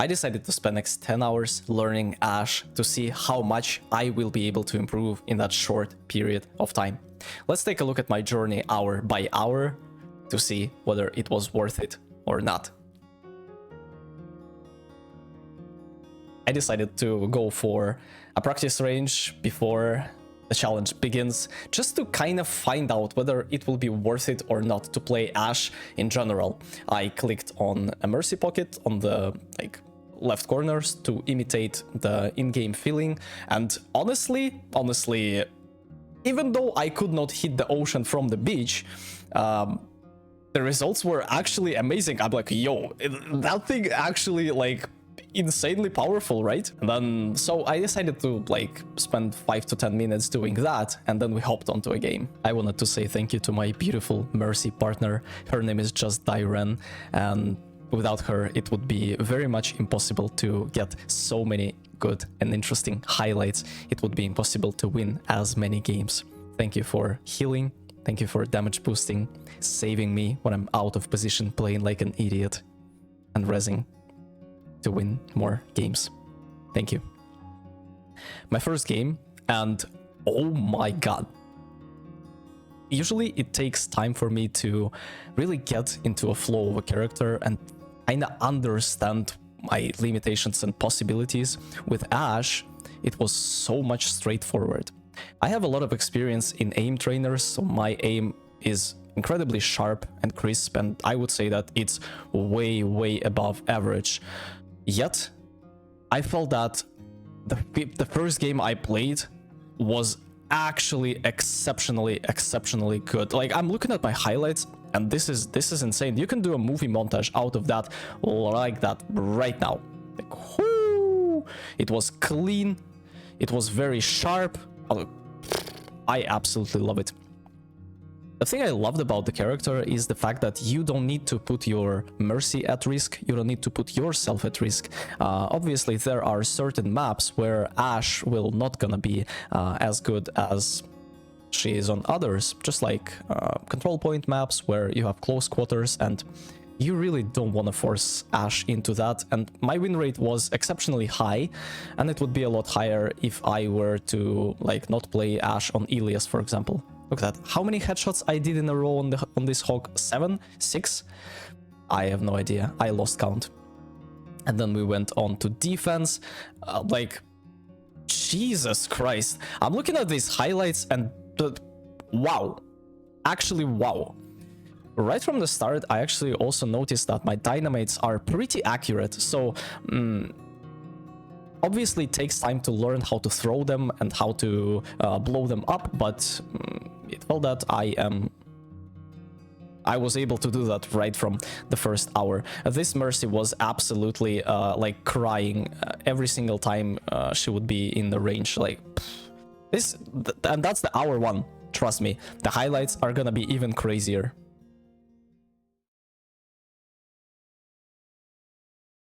I decided to spend next 10 hours learning Ashe to see how much I will be able to improve in that short period of time. Let's take a look at my journey hour by hour to see whether it was worth it or not. I decided to go for a practice range before the challenge begins, just to kind of find out whether it will be worth it or not to play Ashe in general. I clicked on a Mercy Pocket on the left corners to imitate the in-game feeling, and honestly, even though I could not hit the ocean from the beach, the results were actually amazing. I'm like, yo, that thing actually insanely powerful, right? And then so I decided to spend 5 to 10 minutes doing that, and then we hopped onto a game. I wanted to say thank you to my beautiful Mercy partner. Her name is just Diren, and without her it would be very much impossible to get so many good and interesting highlights. It would be impossible to win as many games. Thank you for healing, thank you for damage boosting, saving me when I'm out of position playing like an idiot, and rezzing to win more games. Thank you. My first game, and oh my god. Usually it takes time for me to really get into a flow of a character and kinda understand my limitations and possibilities. With Ashe, it was so much straightforward. I have a lot of experience in aim trainers, so my aim is incredibly sharp and crisp, and I would say that it's way above average. Yet, I felt that the first game I played was actually exceptionally good. I'm looking at my highlights, and this is insane. You can do a movie montage out of that like that right now. Whoo! It was clean. It was very sharp. I absolutely love it. The thing I loved about the character is the fact that you don't need to put your Mercy at risk, you don't need to put yourself at risk. Obviously, there are certain maps where Ashe will not gonna be as good as she is on others, just like control point maps where you have close quarters, and you really don't want to force Ashe into that. And my win rate was exceptionally high, and it would be a lot higher if I were to not play Ashe on Ilias, for example. Look at that. How many headshots I did in a row on this hog? 7? 6? I have no idea. I lost count. And then we went on to defense. Jesus Christ. I'm looking at these highlights and wow. Actually, wow. Right from the start, I actually also noticed that my dynamites are pretty accurate. So, obviously it takes time to learn how to throw them and how to blow them up, but it felt that I was able to do that right from the first hour. This Mercy was absolutely crying every single time she would be in the range. And that's the hour one. Trust me, the highlights are gonna be even crazier.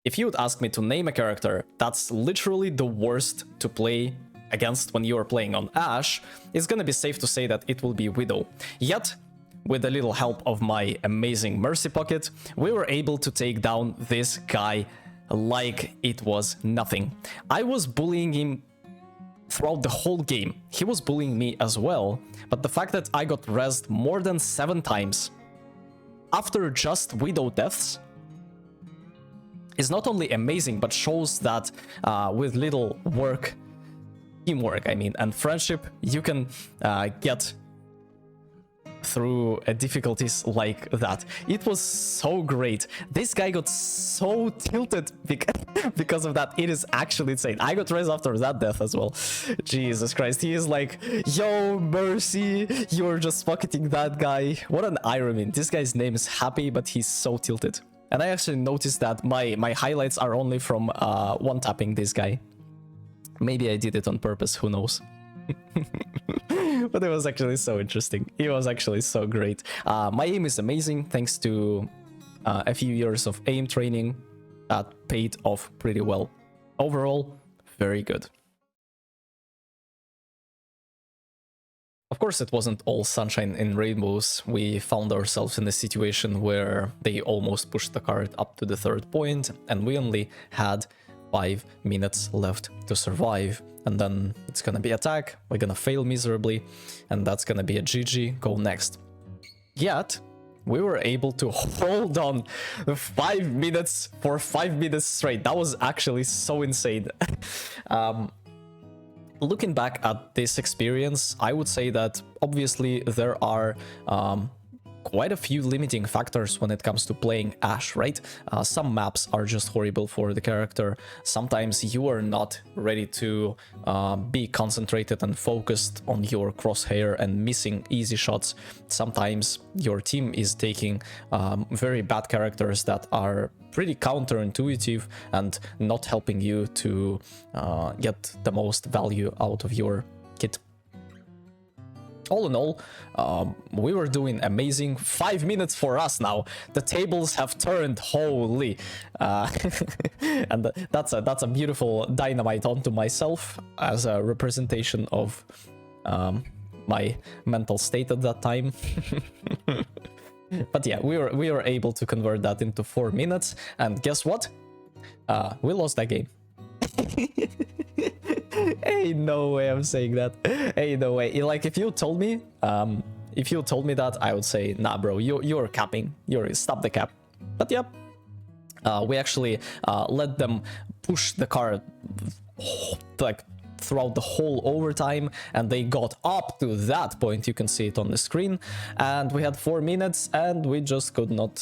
If you would ask me to name a character that's literally the worst to play against when you are playing on Ashe, it's gonna be safe to say that it will be Widow. Yet, with a little help of my amazing Mercy Pocket, we were able to take down this guy like it was nothing. I was bullying him throughout the whole game. He was bullying me as well, but the fact that I got rezzed more than 7 times after just Widow deaths is not only amazing, but shows that with little work, teamwork, I mean, and friendship, you can get through difficulties like that. It was so great. This guy got so tilted because of that. It is actually insane. I got raised after that death as well. Jesus Christ. He is like, yo, Mercy, you're just pocketing that guy. What an irony. This guy's name is Happy, but he's so tilted. And I actually noticed that my highlights are only from one-tapping this guy. Maybe I did it on purpose, who knows. But it was actually so interesting. It was actually so great. My aim is amazing thanks to a few years of aim training that paid off pretty well. Overall, very good. Of Of course, it wasn't all sunshine and rainbows. We found ourselves in a situation where they almost pushed the card up to the 3rd point, and we only had 5 minutes left to survive. And then it's gonna be attack, we're gonna fail miserably, and that's gonna be a GG, go next. Yet, we were able to hold on 5 minutes for 5 minutes straight. That was actually so insane. Looking back at this experience, I would say that obviously there are quite a few limiting factors when it comes to playing Ashe, right? Some maps are just horrible for the character. Sometimes you are not ready to be concentrated and focused on your crosshair and missing easy shots. Sometimes your team is taking very bad characters that are pretty counterintuitive and not helping you to get the most value out of your kit. All in all, we were doing amazing. 5 minutes for us now. The tables have turned, holy. And that's a beautiful dynamite onto myself as a representation of my mental state at that time. But yeah, we were able to convert that into 4 minutes, and guess what? We lost that game. Ain't no way I'm saying that. Ain't no way. Like, if you told me that, I would say, nah, bro, you're capping. Stop the cap. But yeah, we actually let them push the card like throughout the whole overtime, and they got up to that point. You can see it on the screen, and we had 4 minutes, and we just could not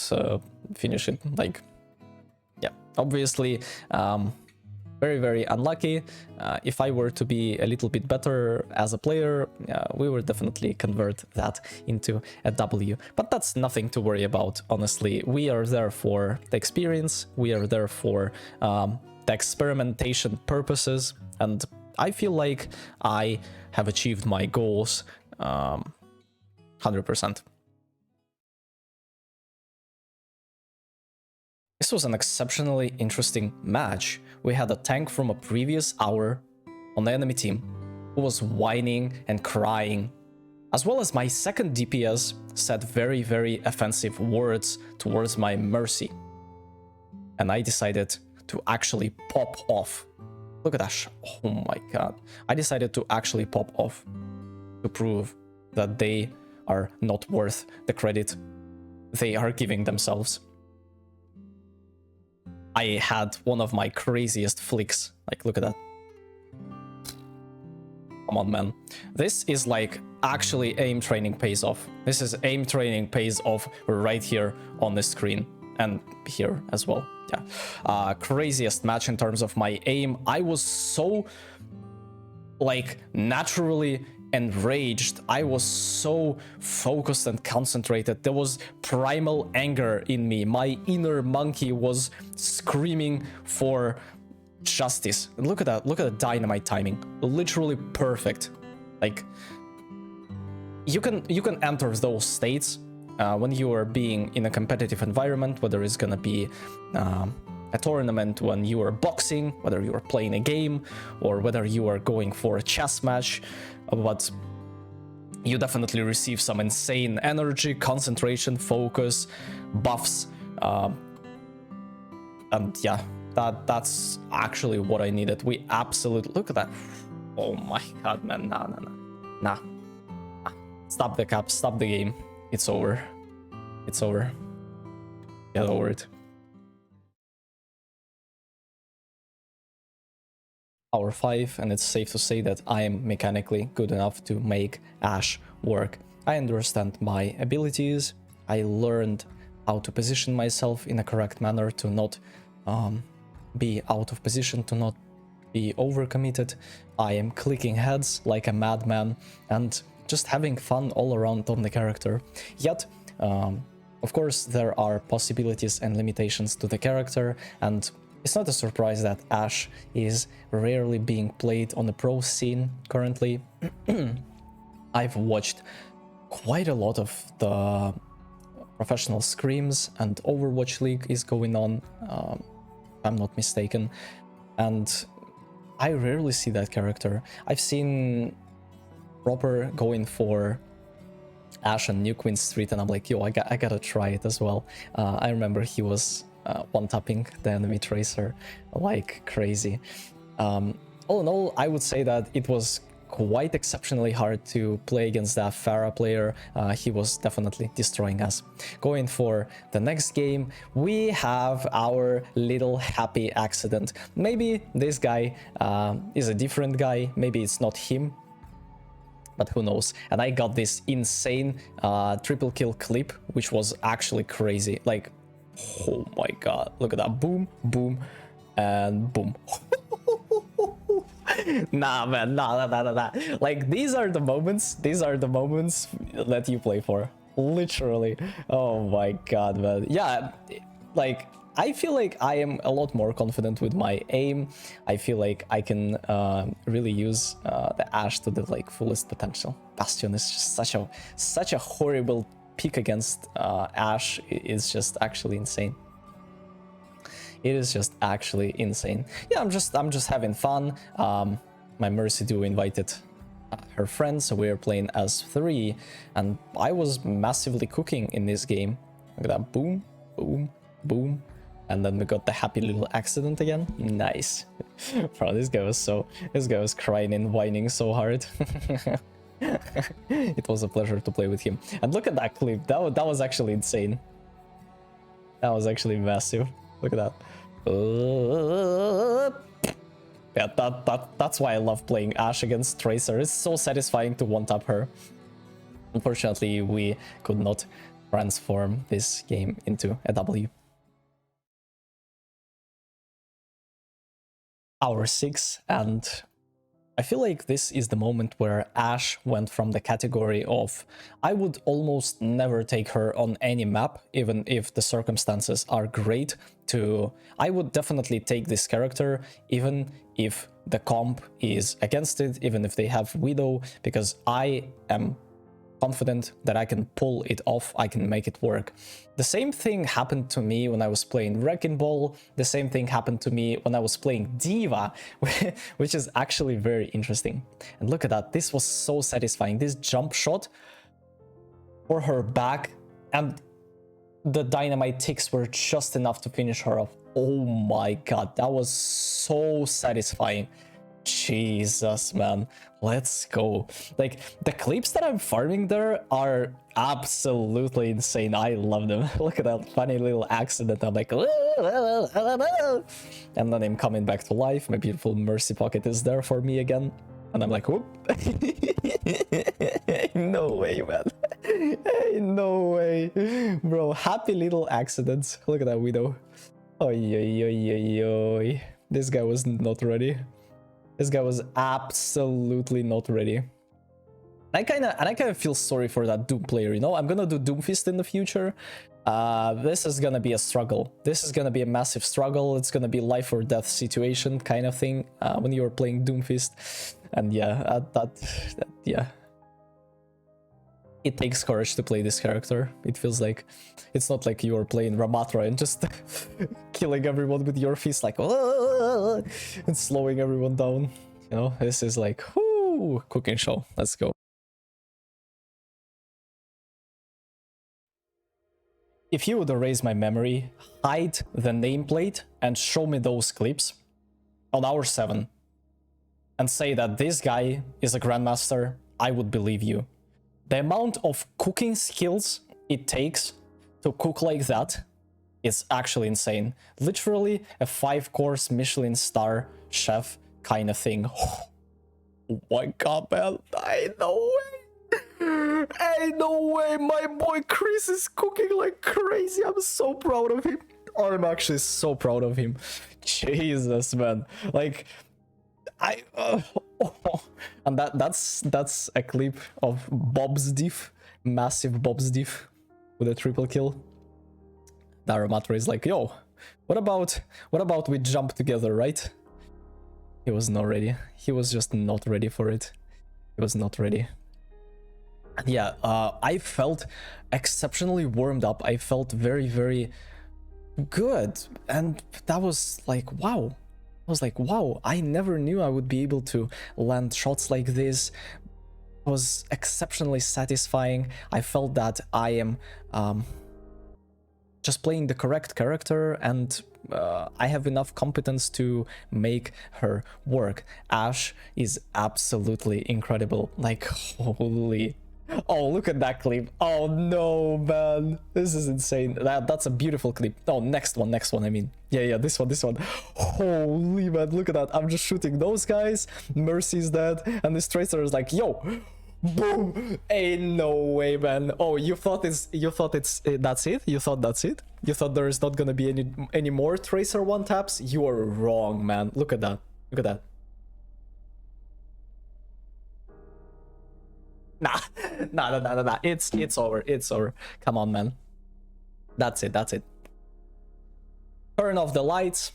finish it. Like, yeah, obviously. Very, very unlucky. If I were to be a little bit better as a player, we would definitely convert that into a W. But that's nothing to worry about, honestly. We are there for the experience, we are there for the experimentation purposes, and I feel like I have achieved my goals 100%. This was an exceptionally interesting match. We had a tank from a previous hour on the enemy team who was whining and crying, as well as my second DPS said very, very offensive words towards my Mercy. And I decided to actually pop off. Look at that. Oh my god. I decided to actually pop off to prove that they are not worth the credit they are giving themselves. I had one of my craziest flicks. Like, look at that. Come on, man. This is like actually aim training pays off. This is aim training pays off right here on the screen. And here as well. Yeah. Craziest match in terms of my aim. I was so, like, naturally enraged. I was so focused and concentrated. There was primal anger in me. My inner monkey was screaming for justice. And look at that. Look at the dynamite timing. Literally perfect. Like, you can enter those states when you are being in a competitive environment, whether it's gonna be a tournament, when you are boxing, whether you are playing a game, or whether you are going for a chess match. But you definitely receive some insane energy, concentration, focus, buffs, and yeah, that's actually what I needed. We absolutely, look at that. Oh my god, man. Nah. Stop the cap, stop the game. It's over. It's over. Get over it. Hour 5, and it's safe to say that I am mechanically good enough to make Ashe work. I understand my abilities. I learned how to position myself in a correct manner to not be out of position, to not be overcommitted. I am clicking heads like a madman and just having fun all around on the character. Yet, of course, there are possibilities and limitations to the character, and it's not a surprise that Ashe is rarely being played on the pro scene currently. I've watched quite a lot of the professional scrims, and Overwatch League is going on, if I'm not mistaken, and I rarely see that character. I've seen proper going for Ashe and New Queen Street, and I'm like, yo, I gotta try it as well. I remember he was one-tapping the enemy Tracer like crazy. All in all, I would say that it was quite exceptionally hard to play against that Pharah player. He was definitely destroying us. Going for the next game, we have our little happy accident. Maybe this guy is a different guy, maybe it's not him, but who knows. And I got this insane triple kill clip, which was actually crazy. Like, oh my god, look at that. Boom, boom, and boom. Nah, man, nah. Like, these are the moments that you play for. Literally. Oh my god, man. Yeah, like, I feel like I am a lot more confident with my aim. I feel like I can really use the Ashe to the like fullest potential. Bastion is just such a horrible pick against Ashe. It's just actually insane. It is just actually insane. Yeah, I'm just having fun. My Mercy duo invited her friends, so we were playing as 3, and I was massively cooking in this game. Look at that, boom, boom, boom, and then we got the happy little accident again. Nice. Bro, this guy was crying and whining so hard. It was a pleasure to play with him. And look at that clip. That was actually insane. That was actually massive. Look at that. Yeah, that's why I love playing Ashe against Tracer. It's so satisfying to one-tap her. Unfortunately, we could not transform this game into a W. Hour 6, and I feel like this is the moment where Ashe went from the category of I would almost never take her on any map, even if the circumstances are great, to I would definitely take this character even if the comp is against it, even if they have Widow, because I am confident that I can pull it off, I can make it work. The same thing happened to me when I was playing Wrecking Ball, the same thing happened to me when I was playing Diva, which is actually very interesting. And look at that, this was so satisfying, this jump shot for her back, and the dynamite ticks were just enough to finish her off. Oh my god, that was so satisfying. Jesus, man, let's go. Like, the clips that I'm farming there are absolutely insane. I love them. Look at that funny little accident. I'm like, and then I'm coming back to life. My beautiful Mercy pocket is there for me again, and I'm like, whoop. No way, man. Hey, no way, bro. Happy little accidents. Look at that Widow. Oi, oi, oi, oi, oi. This guy was not ready. This guy was absolutely not ready. I kind of feel sorry for that Doom player, you know? I'm gonna do Doomfist in the future. This is gonna be a struggle. This is gonna be a massive struggle. It's gonna be life or death situation kind of thing when you're playing Doomfist. And yeah, yeah. It takes courage to play this character. It feels like it's not like you're playing Ramatra and just killing everyone with your fist, like, oh, and slowing everyone down. You know, this is like, whoo, cooking show. Let's go. If you would erase my memory, hide the nameplate, and show me those clips on hour 7, and say that this guy is a grandmaster, I would believe you. The amount of cooking skills it takes to cook like that is actually insane. Literally a 5-course Michelin star chef kind of thing. Oh my god, man. Ain't no way. Ain't no way. My boy Chris is cooking like crazy. I'm so proud of him. I'm actually so proud of him. Jesus, man. Like, and that's a clip of Bob's diff, massive Bob's diff with a triple kill. Daramatra is like, yo, what about we jump together, right? He was not ready. He was just not ready for it. He was not ready. Yeah, I felt exceptionally warmed up. I felt very, very good, and that was like, wow. I was like, wow, I never knew I would be able to land shots like this, was exceptionally satisfying. I felt that I am just playing the correct character, and I have enough competence to make her work. Ashe is absolutely incredible. Like, holy... Oh, look at that clip. Oh no, man. This is insane. That's a beautiful clip. Oh, next one, I mean. Yeah, this one. Holy, man, look at that. I'm just shooting those guys. Mercy's dead, and this Tracer is like, yo, boom. Ain't no way, man. Oh, you thought that's it? You thought that's it? You thought there is not gonna be any more Tracer one taps? You are wrong, man. Look at that. Look at that. Nah. It's over. It's over. Come on, man. That's it. Turn off the lights.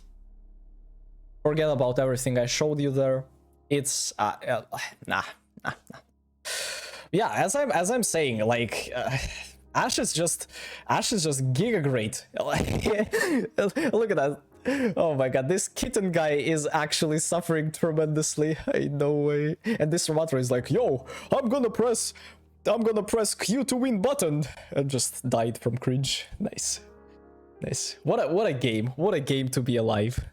Forget about everything I showed you there. It's nah. Yeah, as I'm saying, like Ashe is just giga great. Look at that. Oh my god, this kitten guy is actually suffering tremendously. Ain't no way. And this Ramatra is like, yo, I'm gonna press Q to win button, and just died from cringe. Nice. What a game to be alive.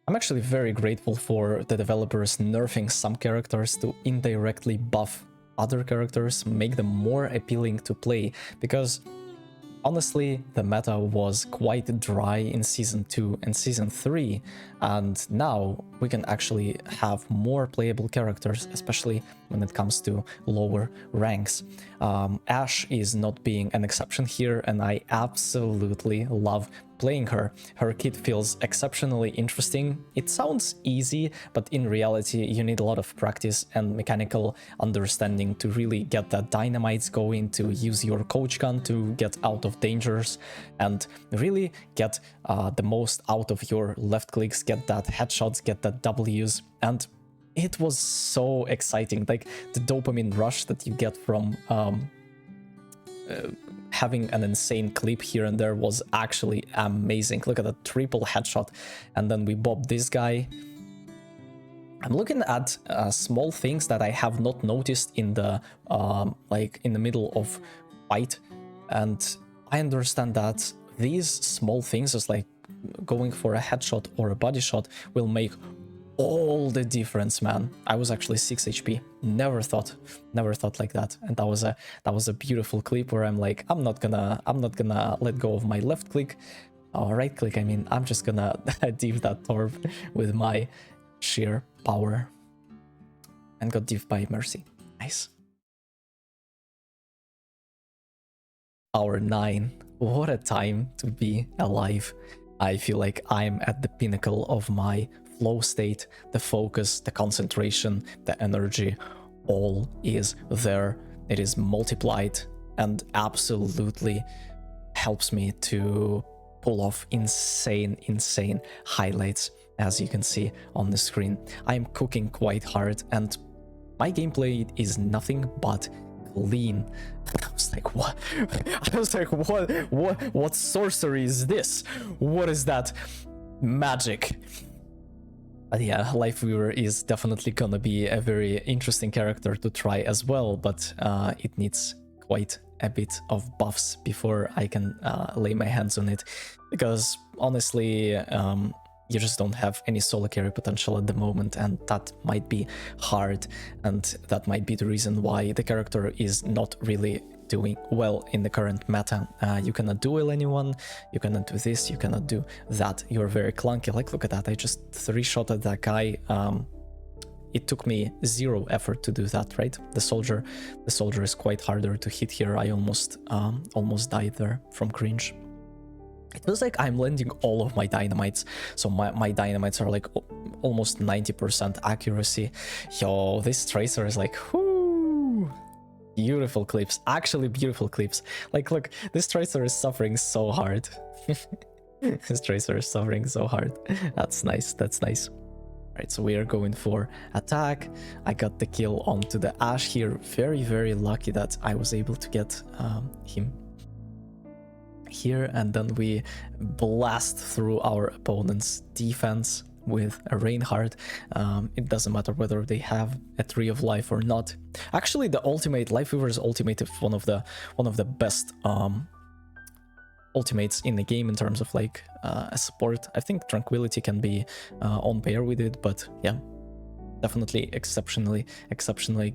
I'm actually very grateful for the developers nerfing some characters to indirectly buff other characters, make them more appealing to play, because honestly, the meta was quite dry in Season 2 and Season 3, and now we can actually have more playable characters, especially when it comes to lower ranks. Ashe is not being an exception here, and I absolutely love playing her. Her kit feels exceptionally interesting. It sounds easy, but in reality you need a lot of practice and mechanical understanding to really get that dynamites going, to use your coach gun to get out of dangers, and really get the most out of your left clicks, get that headshots, get that W's. And it was so exciting, like the dopamine rush that you get from having an insane clip here and there was actually amazing. Look at the triple headshot, and then we bob this guy. I'm looking at small things that I have not noticed in the like in the middle of fight, and I understand that these small things, just like going for a headshot or a body shot, will make all the difference, man. I was actually 6 HP. Never thought like that. And that was a beautiful clip where I'm like, I'm not gonna let go of my left click, or right click, I mean. I'm just gonna div that torp with my sheer power, and got div by Mercy. Nice. Hour 9. What a time to be alive. I feel like I'm at the pinnacle of my flow state. The focus, the concentration, the energy, all is there. It is multiplied and absolutely helps me to pull off insane highlights, as you can see on the screen. I'm cooking quite hard, and my gameplay is nothing but clean. I was like, what? What sorcery is this? What is that magic? But yeah, Lifeweaver is definitely gonna be a very interesting character to try as well, but it needs quite a bit of buffs before I can lay my hands on it, because honestly, you just don't have any solo carry potential at the moment, and that might be hard, and that might be the reason why the character is not really doing well in the current meta. You cannot duel anyone, you cannot do this, you cannot do that. You're very clunky. Like, look at that, I just 3-shotted that guy. It took me 0 effort to do that, right? The soldier is quite harder to hit here. I almost died there from cringe. It feels like I'm landing all of my dynamites, so my dynamites are like almost 90% accuracy. Yo, this Tracer is like, whoo! Beautiful clips, actually beautiful clips. Like, look, this Tracer is suffering so hard. This Tracer is suffering so hard. That's nice, that's nice. Right, so we are going for attack. I got the kill onto the Ashe here. Very lucky that I was able to get him here, and then we blast through our opponent's defense. with a Reinhardt. It doesn't matter whether they have a 3 of life or not. Actually, the ultimate, Lifeweaver's ultimate, is one of the best ultimates in the game in terms of like a support. I think Tranquility can be on pair with it, but yeah, definitely exceptionally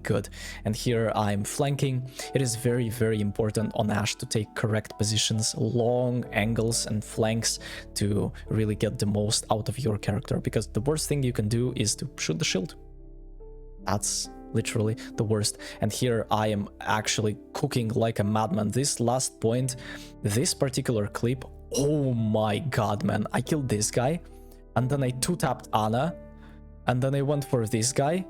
good. And here I'm flanking. It is very, very important on Ashe to take correct positions, long angles and flanks to really get the most out of your character, because the worst thing you can do is to shoot the shield. That's literally the worst. And here I am actually cooking like a madman. This last point, this particular clip, oh my god, man, I killed this guy and then I 2-tapped Ana. And then I went for this guy.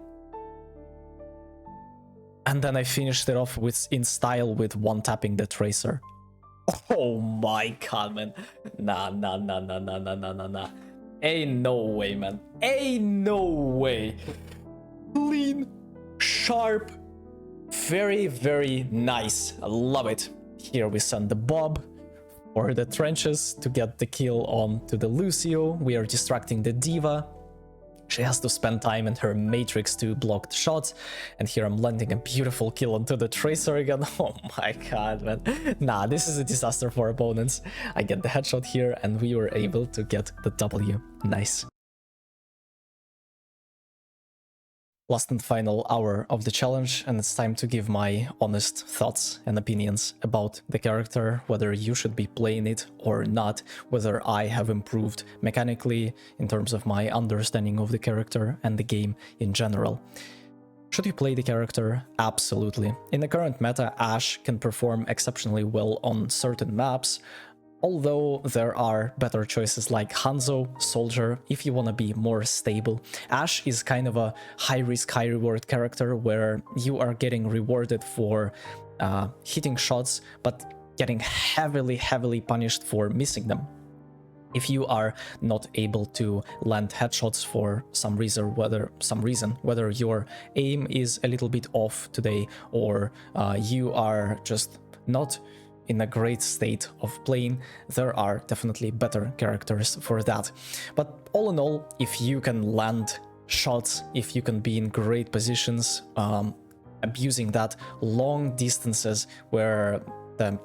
And then I finished it off with in style with 1-tapping the Tracer. Oh my god, man. Nah. Ain't no way, man. Ain't no way. Clean, sharp, very, very nice. I love it. Here we send the B.O.B for the trenches to get the kill on to the Lucio. We are distracting the D.Va. She has to spend time in her matrix to block the shots, and here I'm landing a beautiful kill onto the Tracer again. Oh my god, man. Nah, this is a disaster for opponents. I get the headshot here, and we were able to get the W. Nice. Last and final hour of the challenge, and it's time to give my honest thoughts and opinions about the character, whether you should be playing it or not, whether I have improved mechanically in terms of my understanding of the character and the game in general. Should you play the character? Absolutely. In the current meta, Ashe can perform exceptionally well on certain maps, although there are better choices like Hanzo, Soldier, if you want to be more stable. Ashe is kind of a high-risk, high-reward character where you are getting rewarded for hitting shots, but getting heavily punished for missing them. If you are not able to land headshots for some reason, whether your aim is a little bit off today, or you are just not in a great state of playing, there are definitely better characters for that. But all in all, if you can land shots, if you can be in great positions, abusing that long distances where the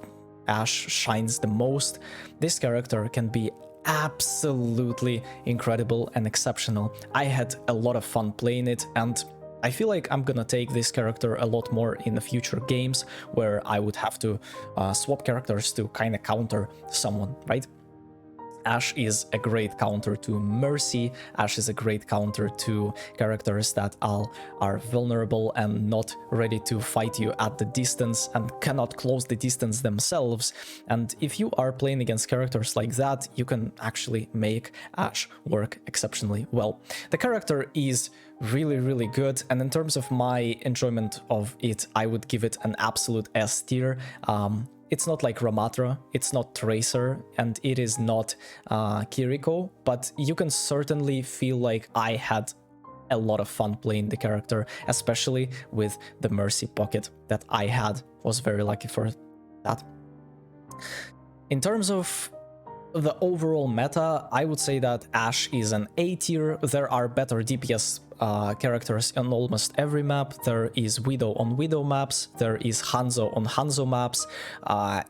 Ashe shines the most, this character can be absolutely incredible and exceptional. I had a lot of fun playing it, and I feel like I'm gonna take this character a lot more in the future games where I would have to swap characters to kind of counter someone, right? Ashe is a great counter to Mercy. Ashe is a great counter to characters that are vulnerable and not ready to fight you at the distance and cannot close the distance themselves. And if you are playing against characters like that, you can actually make Ashe work exceptionally well. The character is really good, and in terms of my enjoyment of it, I would give it an absolute S tier. It's not like Ramatra, it's not Tracer, and it is not Kiriko, but you can certainly feel like I had a lot of fun playing the character, especially with the Mercy pocket that I had. Was very lucky for that. In terms of the overall meta, I would say that Ashe is an A tier. There are better DPS characters on almost every map. There is Widow on Widow maps, there is Hanzo on Hanzo maps.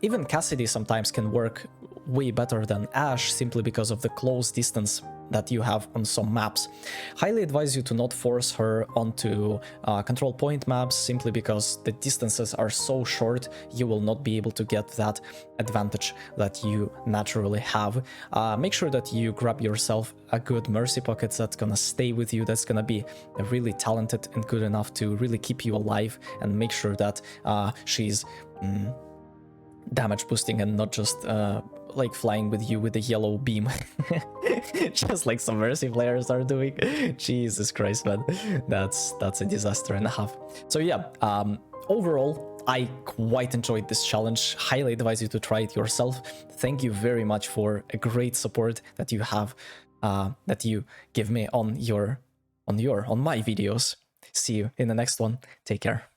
Even Cassidy sometimes can work way better than Ashe simply because of the close distance that you have on some maps. Highly advise you to not force her onto control point maps simply because the distances are so short, you will not be able to get that advantage that you naturally have. Make sure that you grab yourself a good Mercy pocket that's gonna stay with you, that's gonna be really talented and good enough to really keep you alive, and make sure that she's damage boosting and not just like flying with you with the yellow beam just like some Mercy players are doing. Jesus Christ, man, that's a disaster and a half. So yeah, overall I quite enjoyed this challenge. Highly advise you to try it yourself. Thank you very much for a great support that you have that you give me on my videos. See you in the next one. Take care.